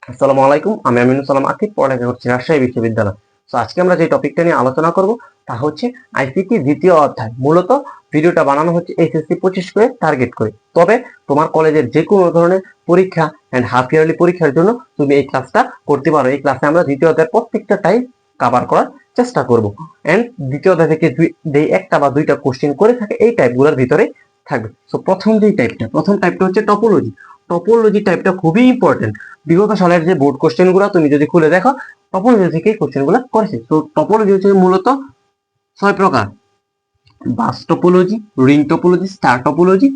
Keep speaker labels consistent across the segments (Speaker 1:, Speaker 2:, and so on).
Speaker 1: আসসালামু আলাইকুম, আমি আমিনুল সালাম আকিব, পড়ালেখা করছি রাজশাহী বিশ্ববিদ্যালয়। তো আজকে আমরা যে টপিকটা নিয়ে আলোচনা করব তা হচ্ছে আইসিটি দ্বিতীয় অধ্যায়। মূলত ভিডিওটা বানানো হচ্ছে এইচএসসি 25 করে টার্গেট করে। তবে তোমার কলেজের যে কোনো ধরনের পরীক্ষা এন্ড হাফ ইয়ারলি পরীক্ষার জন্য তুমি এই ক্লাসটা করতে পারো। এই ক্লাসে আমরা দ্বিতীয় অধ্যায়ের প্রত্যেকটা টাইপ কভার করার চেষ্টা করব। এন্ড দ্বিতীয় অধ্যায় থেকে একটা বা দুইটা কোশ্চেন করে থাকে এই টাইপগুলোর ভিতরে থাকবে। তো প্রথম টাইপটা হচ্ছে টপোলজি। টপোলজি টাইপটা খুবই ইম্পর্টেন্ট। বিগত সালের যে বোর্ড কোশ্চেন গুলা তুমি যদি খুলে দেখো, টপোলজি থেকে কোশ্চেন গুলা করেছে। তো টপোলজি হচ্ছে মূলত 6 প্রকার: বাস topology, ring topology, star topology,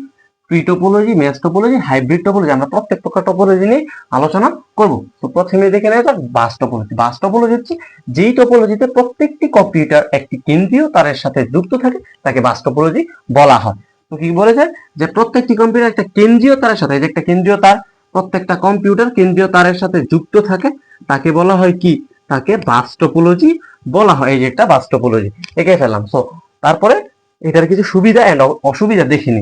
Speaker 1: tree topology, mesh topology, hybrid topology. আমরা প্রত্যেক প্রকার টপোলজি নিয়ে আলোচনা করব। তো প্রথমে দেখে নেওয়া যাক বাস টপোলজি। বাস টপোলজি হচ্ছে যেই টপোলজিতে প্রত্যেকটি কম্পিউটার একটি কেন্দ্রীয় তারের সাথে যুক্ত থাকে তাকে বাস টপোলজি বলা হয়। তো কি বলেছে যে প্রত্যেকটি কম্পিউটার একটা কেন্দ্রীয় তারের সাথে, যে একটা কেন্দ্রীয় তার প্রত্যেকটা কম্পিউটার কেন্দ্রীয় তারের সাথে যুক্ত থাকে, তাকে বলা হয় কি? তাকে বাস টপোলজি বলা হয়। এই যে একটা বাস টপোলজি এঁকে ফেললাম। সো তারপরে এটার কিছু সুবিধা এন্ড অসুবিধা দেখিনি।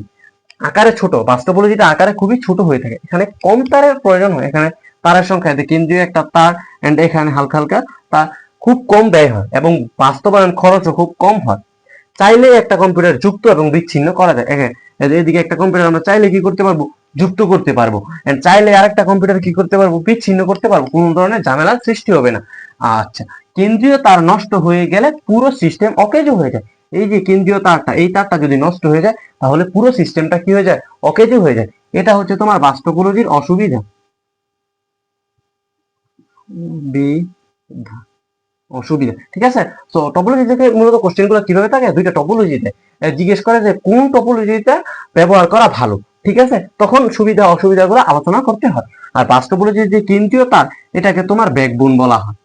Speaker 1: আকারে ছোট, বাস টপোলজিটা আকারে খুবই ছোট হয়ে থাকে। এখানে কম তারের প্রয়োজন হয়। এখানে তারের সংখ্যা কেন্দ্রীয় একটা তার এন্ড এখানে হালকা হালকা তার, খুব কম ব্যয় হয় এবং বাস্তবায়ন খরচও খুব কম হয়। চাইলে একটা কম্পিউটার যুক্ত এবং বিচ্ছিন্ন করা যায়। এদিকে একটা কম্পিউটার আমরা চাইলে কি করতে পারবো? যুক্ত করতে পারবো। এন্ড চাইলে আরেকটা কম্পিউটার কি করতে পারবো? বিচ্ছিন্ন করতে পারবো। কোনো ধরনের ঝামেলার সৃষ্টি হবে না। আচ্ছা, কেন্দ্রীয় তার নষ্ট হয়ে গেলে পুরো সিস্টেম অকেজো হয়ে যায়। এই যে কেন্দ্রীয় তারটা, এই তারটা যদি নষ্ট হয়ে যায় তাহলে পুরো সিস্টেমটা কি হয়ে যায়? অকেজো হয়ে যায়। এটা হচ্ছে তোমার বাস টপোলজির অসুবিধা। অসুবিধা, ঠিক আছে। তো টপোলজি থেকে মূলত কোশ্চেন গুলো কিভাবে থাকে? দুইটা টপোলজিতে জিজ্ঞেস করে যে কোন টপোলজিটা ব্যবহার করা ভালো, ঠিক আছে। তখন সুবিধা অসুবিধা গুলো আলোচনা করতে হয়। আর বাস টপোলজির যে কেন্দ্রীয় তার, এটাকে তোমার ব্যাকবোন বলা হয়।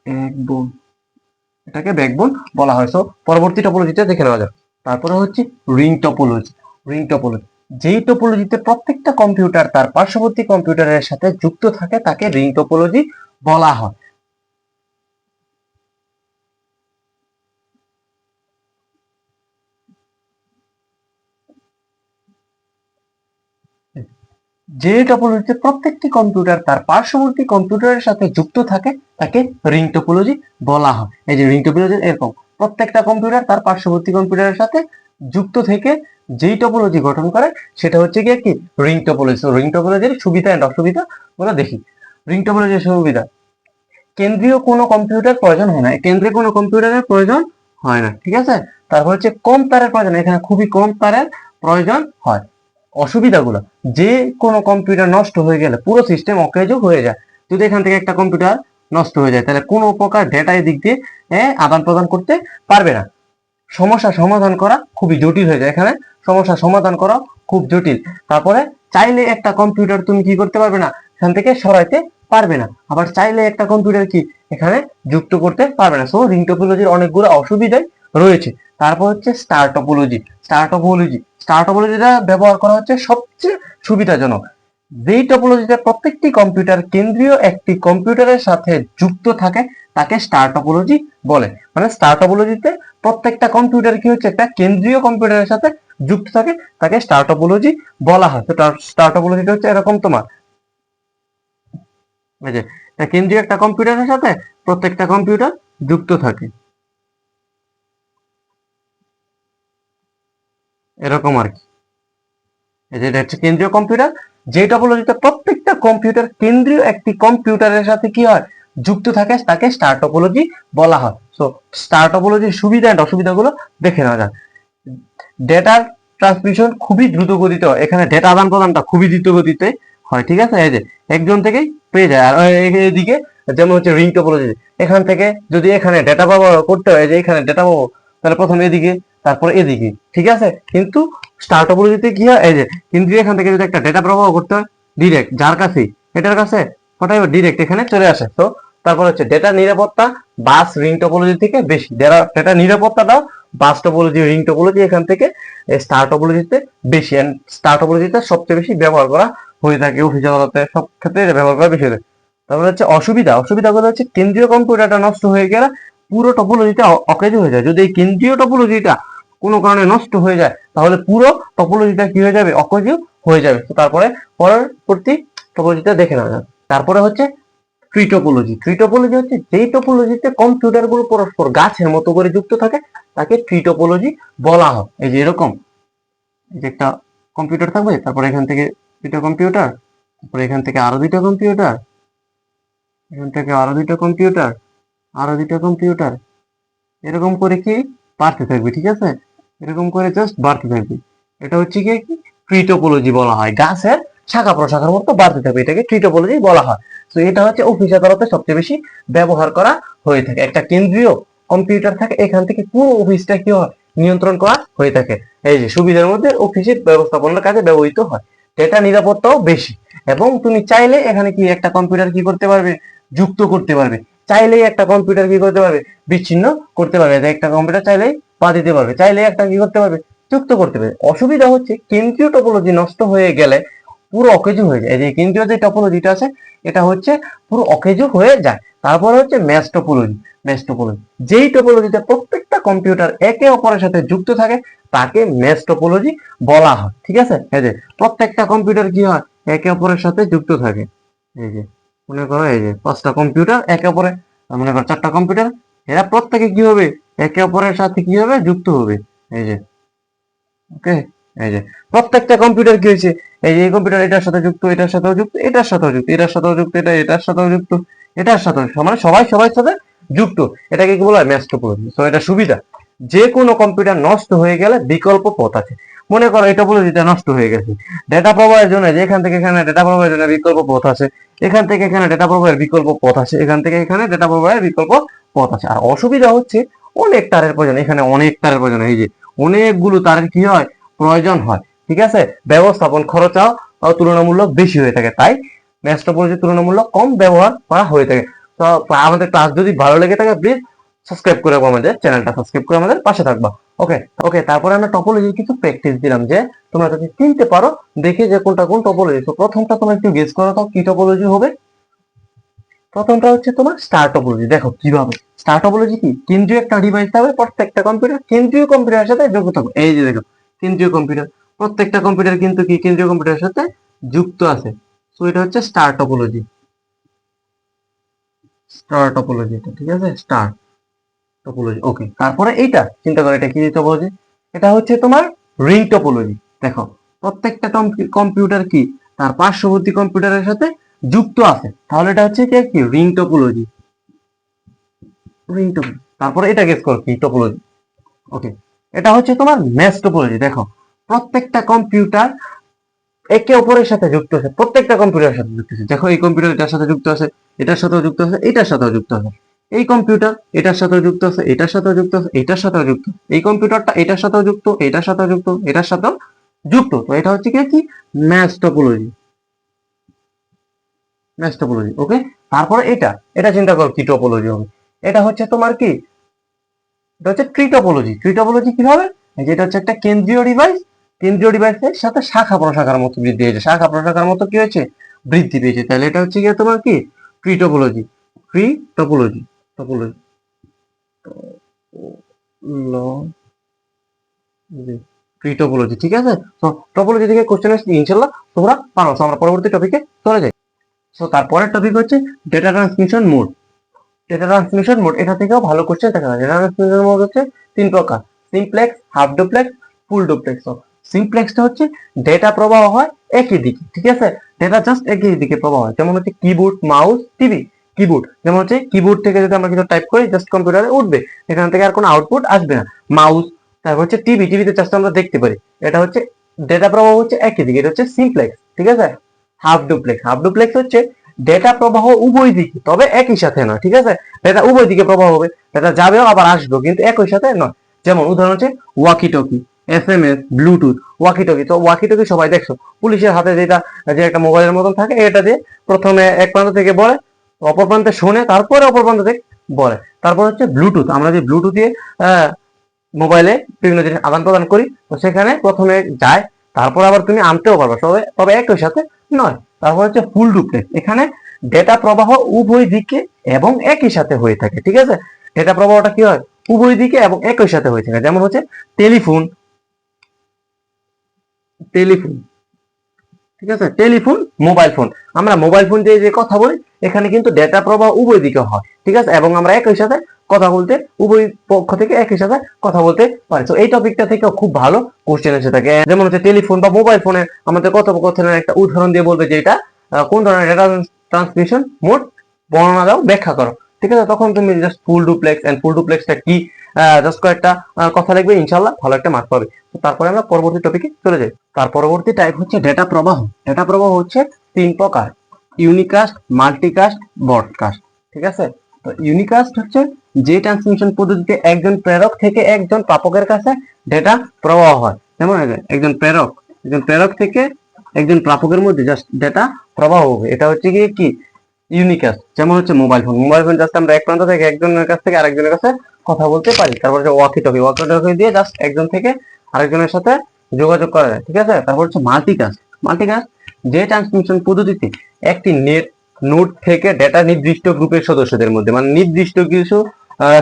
Speaker 1: ব্যাকবোন, এটাকে ব্যাকবোন বলা হয়। সো পরবর্তী টপোলজিটা দেখে নেওয়া যাক। তারপরে হচ্ছে রিং টপোলজি। রিং টপোলজি যেই টপোলজিতে প্রত্যেকটা কম্পিউটার তার পার্শ্ববর্তী কম্পিউটারের সাথে যুক্ত থাকে তাকে রিং টপোলজি বলা হয়। যে টপোলজিতে প্রত্যেকটি কম্পিউটার তার পার্শ্ববর্তী কম্পিউটারের সাথে যুক্ত থাকে তাকে রিং টপোলজি বলা হয়। এই যে রিং টপোলজি এরকম, প্রত্যেকটা কম্পিউটার তার পার্শ্ববর্তী কম্পিউটারের সাথে যুক্ত থেকে যেই টপোলজি গঠন করে সেটা হচ্ছে গিয়ে কি? Ring topology. তো রিং টপোলজির সুবিধা এন্ড অসুবিধা গুলো দেখি। রিং টপোলজির সুবিধা: কেন্দ্রীয় কোনো কম্পিউটার প্রয়োজন হয় না। কেন্দ্রে কোনো কম্পিউটারের প্রয়োজন হয় না, ঠিক আছে। তারপর হচ্ছে কম তারের প্রয়োজন, এখানে খুবই কম তারের প্রয়োজন হয়। অসুবিধাগুলো: যে কোনো কম্পিউটার নষ্ট হয়ে গেলে পুরো সিস্টেম অকেজো হয়ে যায়। যদি এখান থেকে একটা কম্পিউটার নষ্ট হয়ে যায় তাহলে কোনো প্রকার ডেটা এদিক দিয়ে আদান প্রদান করতে পারবে না। সমস্যা সমাধান করা খুবই জটিল হয়ে যায়। এখানে সমস্যা সমাধান করা খুব জটিল। তারপরে চাইলে একটা কম্পিউটার তুমি কি করতে পারবে না? এখান থেকে সরাইতে পারবে না। আবার চাইলে একটা কম্পিউটার কি এখানে যুক্ত করতে পারবে না। সো রিং টপোলজির অনেকগুলো অসুবিধাই রয়েছে। তারপর হচ্ছে স্টার টপোলজি। স্টার টপোলজিটা ব্যবহার করা হচ্ছে সবচেয়ে সুবিধাজনক। যেই টপোলজিতে প্রত্যেকটি কম্পিউটার কেন্দ্রীয় একটি কম্পিউটারের সাথে যুক্ত থাকে তাকে স্টার টপোলজি বলে। মানে স্টার টপোলজিতে প্রত্যেকটা কম্পিউটার কি হচ্ছে? একটা কেন্দ্রীয় কম্পিউটারের সাথে যুক্ত থাকে, তাকে স্টার টপোলজি বলা হয়। তো স্টার টপোলজিটা হচ্ছে এরকম তোমার, এই যে কেন্দ্রীয় একটা কম্পিউটারের সাথে প্রত্যেকটা কম্পিউটার যুক্ত থাকে, এরকম আর কি। এই যে এটা হচ্ছে কেন্দ্রীয় কম্পিউটার। যে টপোলজিতে প্রত্যেকটা কম্পিউটার কেন্দ্রীয় একটি কম্পিউটারের সাথে কি হয়? যুক্ত থাকে, তাকে স্টার টপোলজি বলা হয়। সো স্টার টপোলজির সুবিধা এন্ড অসুবিধাগুলো দেখে নেওয়া যাক। ডেটার ট্রান্সমিশন খুবই দ্রুত গতিতে হয়। এখানে ডেটা আদান প্রদানটা খুবই দ্রুত গতিতে হয়, ঠিক আছে। এই যে একজন থেকেই পেয়ে যায়। আর এদিকে যেমন হচ্ছে রিং টপোলজি, এখান থেকে যদি এখানে ডেটা ব্যবহার করতে হয়, যে এখানে ডেটা পাবো, তাহলে প্রথমে এদিকে তারপর এদিকে, ঠিক আছে। কিন্তু স্টার টপোলজিতে কি হয়? এই যে কিন্তু এখান থেকে যদি একটা ডেটা প্রবাহ করতে হয়, ডিরেক্ট যার কাছে, এটার কাছে ওটাই ডিরেক্ট এখানে চলে আসে। তো তারপর হচ্ছে ডেটা নিরাপত্তা বাস রিং টপোলজি থেকে বেশি। ডেটা নিরাপত্তাটাও বাস টপোলজি রিং টপোলজি এখান থেকে স্টার টপোলজিতে বেশি। এন্ড স্টার টপোলজিতে সবচেয়ে বেশি ব্যবহার করা হয়ে থাকে অফিস আদালতে, সব ক্ষেত্রে ব্যবহার করা বেশি হয়। তারপরে হচ্ছে অসুবিধাগুলো হচ্ছে কেন্দ্রীয় কম্পিউটারটা নষ্ট হয়ে গেলে পুরো টপোলজিটা অকেজো হয়ে যায়। যদি এই কেন্দ্রীয় টপোলজিটা কোনো কারণে নষ্ট হয়ে যায় তাহলে পুরো টপোলজিটা কি হয়ে যাবে? অকেজো হয়ে যাবে। তো তারপরে পরবর্তী টপোলজিটা দেখে নেওয়া যাক। তারপরে হচ্ছে ট্রি টপোলজি। ট্রি টপোলজি হচ্ছে যেই টপোলজিতে কম্পিউটার গুলো পরস্পর গাছের মতো করে যুক্ত থাকে তাকে ট্রি টপোলজি বলা হয়। এই যে এরকম, এই যে একটা কম্পিউটার থাকবে, তারপর এখান থেকে দুইটা কম্পিউটার, তারপরে এখান থেকে আরো দুইটা কম্পিউটার, এখান থেকে আরো দুইটা কম্পিউটার, আরো দুইটা কম্পিউটার, এরকম করে কি বাড়তে থাকবে, ঠিক আছে? এরকম করে জাস্ট বাড়তে থাকবে। এটা হচ্ছে কি ট্রি টপোলজি বলা হয়। গাছের শাখা প্রশাখার মতো বাড়তে থাকবে, এটাকে ট্রি টপোলজি বলা হয়। তো এটা হচ্ছে অফিস আদালতে সবচেয়ে বেশি ব্যবহার করা হয়ে থাকে। একটা কেন্দ্রীয় কম্পিউটার থাকে, এখান থেকে পুরো অফিসটা কি হয় নিয়ন্ত্রণ করা হয়ে থাকে। এই যে সুবিধার মধ্যে অফিসের ব্যবস্থাপনার কাজে ব্যবহৃত হয়। ডেটা নিরাপত্তাও বেশি, এবং তুমি চাইলে এখানে কি একটা কম্পিউটার কি করতে পারবে, যুক্ত করতে পারবে। চাইলেই একটা কম্পিউটার কি করতে পারবে, বিচ্ছিন্ন করতে পারবে। একটা কম্পিউটার চাইলেই বাদ দিতে পারবে, চাইলে একটা কি করতে পারবে, যুক্ত করতে পারবে। অসুবিধা হচ্ছে কেন্দ্রীয় টপোলজি নষ্ট হয়ে গেলে পুরো অকেজো হয়ে যায়। এই যে কেন্দ্রীয় যে টপোলজিটা আছে এটা হচ্ছে পুরো অকেজো হয়ে যায়। তারপরে হচ্ছে ম্যাশ টপোলজি। ম্যাশ টপোলজি, যেই টপোলজিতে প্রত্যেকটা কম্পিউটার একে অপরের সাথে যুক্ত থাকে তাকে ম্যাশ টপোলজি বলা হয়, ঠিক আছে? এই যে প্রত্যেকটা কম্পিউটার কি হয়, একে অপরের সাথে যুক্ত থাকে। এই যে মনে করো এই যে 5টা কম্পিউটার একে অপরে, মনে করো 4টা কম্পিউটার, এরা প্রত্যেকে কি হবে, একে অপরের সাথে কি হবে, যুক্ত হবে। এই যে ওকে, এই যে প্রত্যেকটা কম্পিউটার কি হয়েছে, এই যে এই কম্পিউটার এটার সাথে যুক্ত, এটার সাথেও যুক্ত, এটার সাথেও যুক্ত, এটার সাথেও যুক্ত, এটা এটার সাথেও যুক্ত, এটার সাথেও, মানে সবাই সবার সাথে যুক্ত। এটাকে কি বলা হয়, ম্যাচ টপোলজি। তো এটা সুবিধা, যে কোনো কম্পিউটার নষ্ট হয়ে গেলে বিকল্প পথ আছে। মনে করো এই টপোলজিটা নষ্ট হয়ে গেছে, ডেটা প্রবাহের জন্য যে এখান থেকে এখানে ডেটা প্রবাহের জন্য বিকল্প পথ আছে, এখান থেকে এখানে ডেটা প্রবাহের বিকল্প পথ আছে, এখান থেকে এখানে ডেটা প্রবাহের বিকল্প পথ আছে। আর অসুবিধা হচ্ছে অনেক তারের প্রয়োজন, এখানে অনেক তারের প্রয়োজন, এই যে অনেকগুলো তারের কি হয়, প্রয়োজন হয়, ঠিক আছে? ব্যবস্থাপন খরচাও তুলনামূলক বেশি হয়ে থাকে, তাই ম্যাচ টপোলজি তুলনামূলক কম ব্যবহার করা হয়ে থাকে। তো আমাদের ক্লাস যদি ভালো লেগে থাকে প্লিজ সাবস্ক্রাইব করে আমাদের চ্যানেলটা, সাবস্ক্রাইব করে আমাদের পাশে থাকবা। ওকে ওকে, তারপরে আমরা টপোলজির কিছু প্র্যাকটিস দিলাম, যে তোমরা যদি চিনতে পারো দেখে যে কোনটা কোন টপোলজি। তো প্রথমটা তোমরা একটু গেস করো তো কি টপোলজি হবে। প্রথমটা হচ্ছে তোমার স্টার টপোলজি। দেখো কিভাবে, স্টার টপোলজি কি, কেন্দ্রীয় একটা ডিভাইস থাকবে, প্রত্যেকটা কম্পিউটার কেন্দ্রীয় কম্পিউটারের সাথে যুক্ত থাকবে। এই যে দেখো কেন্দ্রীয় কম্পিউটার, প্রত্যেকটা কম্পিউটার কিন্তু কি কেন্দ্রীয় কম্পিউটারের সাথে যুক্ত আছে। সো এটা হচ্ছে স্টার টপোলজি। স্টার টপোলজি এটা, ঠিক আছে? Star topology. ওকে, তারপরে এইটা চিন্তা করো, এটা কি টপোলজি, এটা হচ্ছে তোমার রিং টপোলজি। দেখো প্রত্যেকটা কম্পিউটার কি তার পার্শ্ববর্তী কম্পিউটারের সাথে যুক্ত আছে, তাহলে এটা হচ্ছে কি রিং টপোলজি। Ring topology. তারপরে এটা গেস করো কি টপোলজি। ওকে, এটা হচ্ছে তোমার ম্যাচ টপোলজি। দেখো প্রত্যেকটা কম্পিউটার একে অপরের সাথে যুক্ত আছে, প্রত্যেকটা কম্পিউটারের সাথে যুক্ত আছে। দেখো এই কম্পিউটার এটার সাথে যুক্ত আছে, এটার সাথেও যুক্ত আছে, এটার সাথেও যুক্ত আছে। এই কম্পিউটার এটার সাথেও যুক্ত আছে, এটার সাথেও যুক্ত আছে, এটার সাথেও যুক্ত। এই কম্পিউটারটা এটার সাথেও যুক্ত, এটার সাথেও যুক্ত, এটার সাথেও যুক্ত। তো এটা হচ্ছে কি mesh topology. Mesh topology. Okay, তারপরে এটা এটা চিন্তা করো কি টপোলজি হবে। এটা হচ্ছে তোমার কি, এটা হচ্ছে ট্রি টপোলজি। ট্রি টপোলজি কি হবে, যেটা হচ্ছে একটা কেন্দ্রীয় ডিভাইস, কেন্দ্রীয় ডিভাইসের সাথে শাখা প্রশাখার মতো বৃদ্ধি হয়েছে, শাখা প্রশাখার মতো কি হয়েছে, বৃদ্ধি পেয়েছে। তাহলে এটা হচ্ছে কি তোমার কি tree topology. Tree topology, topology tree topology, ঠিক আছে? তো টপোলজি থেকে কোশ্চেন আসছে ইনশাআল্লাহ তোমরা পারো। তো আমরা পরবর্তী টপিকে চলে যাই। তো তারপরের টপিক হচ্ছে data transmission mode. Data transmission mode, এটা থেকেও ভালো কোশ্চেন দেখা যায়। ডেটা ট্রান্সমিশন মোড হচ্ছে 3 প্রকার, simplex, half duplex, full duplex. সিমপ্লেক্সটা হচ্ছে ডেটা প্রবাহ হয় একই দিকে, ঠিক আছে? ডেটা জাস্ট একই দিকে প্রবাহ হয়, যেমন হচ্ছে কিবোর্ড, মাউস, টিভি। কিবোর্ড যেমন হচ্ছে কিবোর্ড থেকে যদি আমরা কিছু টাইপ করি জাস্ট কম্পিউটারে উঠবে, এখান থেকে আর কোনো আউটপুট আসবে না। মাউস, তারপর হচ্ছে টিভি, টিভিতে জাস্ট আমরা দেখতে পারি। এটা হচ্ছে ডেটা প্রবাহ হচ্ছে একই দিকে, এটা হচ্ছে সিমপ্লেক্স, ঠিক আছে? হাফ ডুপ্লেক্স, হাফ ডুপ্লেক্স হচ্ছে ডেটা প্রবাহ উভয় দিকে তবে একই সাথে নয়, ঠিক আছে? ডেটা উভয় দিকে প্রবাহ হবে, ডেটা যাবেও আবার আসবেও, কিন্তু একই সাথে নয়। যেমন উদাহরণ হচ্ছে walkie talkie, SMS, Bluetooth. Walkie talkie, তো ওয়াকি টকি সবাই দেখছো পুলিশের হাতে, যেটা যে একটা মোবাইলের মতন থাকে, এটা দিয়ে প্রথমে এক প্রান্ত থেকে বলে, অপর প্রান্তে শোনে, তারপরে অপর প্রান্ত থেকে বলে। তারপর হচ্ছে ব্লুটুথ, আমরা যে ব্লুটুথ দিয়ে মোবাইলে বিভিন্ন জিনিস আদান প্রদান করি, তো সেখানে প্রথমে যায়, তারপর আবার তুমি আনতেও পারবে, তবে তবে একই সাথে নয়। তারপর হচ্ছে ফুল ডুপ্লেক্স, এখানে ডেটা প্রবাহ উভয় দিকে এবং একই সাথে হয়ে থাকে, ঠিক আছে? ডেটা প্রবাহটা কি হয়, উভয় দিকে এবং একই সাথে হয়ে থাকে। যেমন হচ্ছে টেলিফোন, টেলিফোন, ঠিক আছে, টেলিফোন, মোবাইল ফোন, আমরা মোবাইল ফোন দিয়ে যে কথা বলি এখানে কিন্তু ডেটা প্রবাহ উভয় দিকে হয়, ঠিক আছে, এবং আমরা একই সাথে কথা বলতে উভয় পক্ষ থেকে একই সাথে কথা বলতে পারি। তো এই টপিকটা থেকে খুব ভালো কোশ্চেন এসে থাকে, যেমন হচ্ছে টেলিফোন বা মোবাইল ফোনে আমাদের কথোপকথনের একটা উদাহরণ দিয়ে বলবে যে এটা কোন ধরনের ডেটা ট্রান্সমিশন মোড, বর্ণনা দাও, ব্যাখ্যা করো, ঠিক আছে, তখন তুমি just full duplex and full ডুপ্লেক্সটা কি জাস্ট কয়েকটা কথা লিখবে, ইনশাআল্লাহ ভালো একটা মার্ক পাবে। তারপরে আমরা পরবর্তী টপিকে চলে যাই। তার পরবর্তী টাইপ হচ্ছে ডেটা প্রবাহ। ডেটা প্রবাহ হচ্ছে 3 প্রকার: ইউনিকাস্ট, মাল্টিকাস্ট, ব্রডকাস্ট, ঠিক আছে। তো ইউনিকাস্ট হচ্ছে যে ট্রান্সমিশন পদ্ধতিতে একজন প্রেরক থেকে একজন প্রাপকের কাছে ডেটা প্রবাহ হয়, যেমন একজন প্রেরক থেকে একজন প্রাপকের মধ্যে জাস্ট ডেটা প্রবাহ হবে, এটা হচ্ছে কি ইউনিকাস্ট। যেমন হচ্ছে মোবাইল ফোন জাস্ট আমরা এক প্রান্ত থেকে একজনের কাছ থেকে আরেকজনের কাছে কথা বলতে পারি। তারপর হচ্ছে ওয়াকি টকি দিয়ে জাস্ট একজন থেকে আরেকজনের সাথে যোগাযোগ করা যায়, ঠিক আছে। তারপর হচ্ছে মাল্টিকাস্ট যে ট্রান্সমিশন পদ্ধতিতে একটি নোড থেকে ডেটা নির্দিষ্ট গ্রুপের সদস্যদের মধ্যে, মানে নির্দিষ্ট কিছু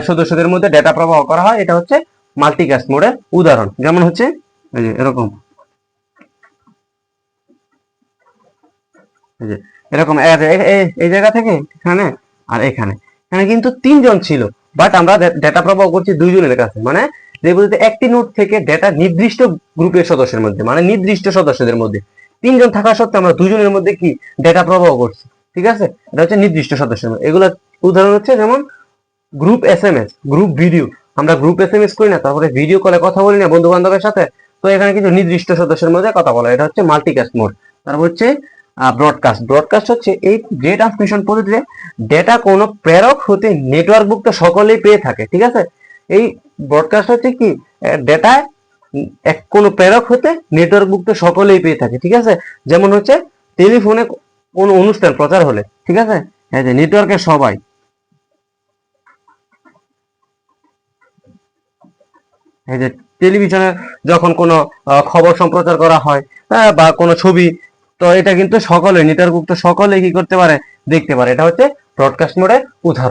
Speaker 1: সদস্যদের মধ্যে ডেটা প্রবাহ করা হয়, এটা হচ্ছে মাল্টিকাস্ট মোডের উদাহরণ। যেমন হচ্ছে এরকম এরকম এই জায়গা থেকে এখানে আর এখানে কিন্তু 3 জন ছিল, বাট আমরা ডেটা প্রবাহ করছি 2 জনের কাছে, মানে যে বলতে একটি নোড থেকে ডেটা নির্দিষ্ট গ্রুপের সদস্যের মধ্যে, মানে নির্দিষ্ট সদস্যদের মধ্যে 3 জন থাকা সত্ত্বেও আমরা 2 জনের মধ্যে কি ডেটা প্রবাহ করছি, ঠিক আছে, এটা হচ্ছে নির্দিষ্ট সদস্যের মধ্যে। এগুলো উদাহরণ হচ্ছে যেমন গ্রুপ এসএমএস, গ্রুপ ভিডিও, আমরা গ্রুপ এসএমএস করি না, তারপরে ভিডিও কলে কথা বলি না বন্ধু বান্ধবের সাথে, তো এখানে কিন্তু নির্দিষ্ট সদস্যের মধ্যে কথা বলা, এটা হচ্ছে মাল্টিকাস্ট মোড। তারপর হচ্ছে ব্রডকাস্ট হচ্ছে এই যে ট্রান্সমিশন পদ্ধতিতে ডেটা কোনো প্রেরক হতে নেটওয়ার্কভুক্ত সকলেই পেয়ে থাকে, ঠিক আছে। এই ব্রডকাস্ট হচ্ছে কি ডেটা কোনো প্রেরক হতে নেটওয়ার্কভুক্ত সকলেই পেয়ে থাকে, ঠিক আছে। যেমন হচ্ছে টেলিফোনে কোন অনুষ্ঠান প্রচার হলে, ঠিক আছে, এই যে নেটওয়ার্কের সবাই, এই যে টেলিভিশনে যখন কোনো খবর সম্প্রচার করা হয় বা কোনো ছবি, তো এটা কিন্তু সকলে নেটওয়ার্কভুক্ত সকলে কি করতে পারে, দেখতে পারে, এটা হচ্ছে ব্রডকাস্ট মোডের উদাহরণ।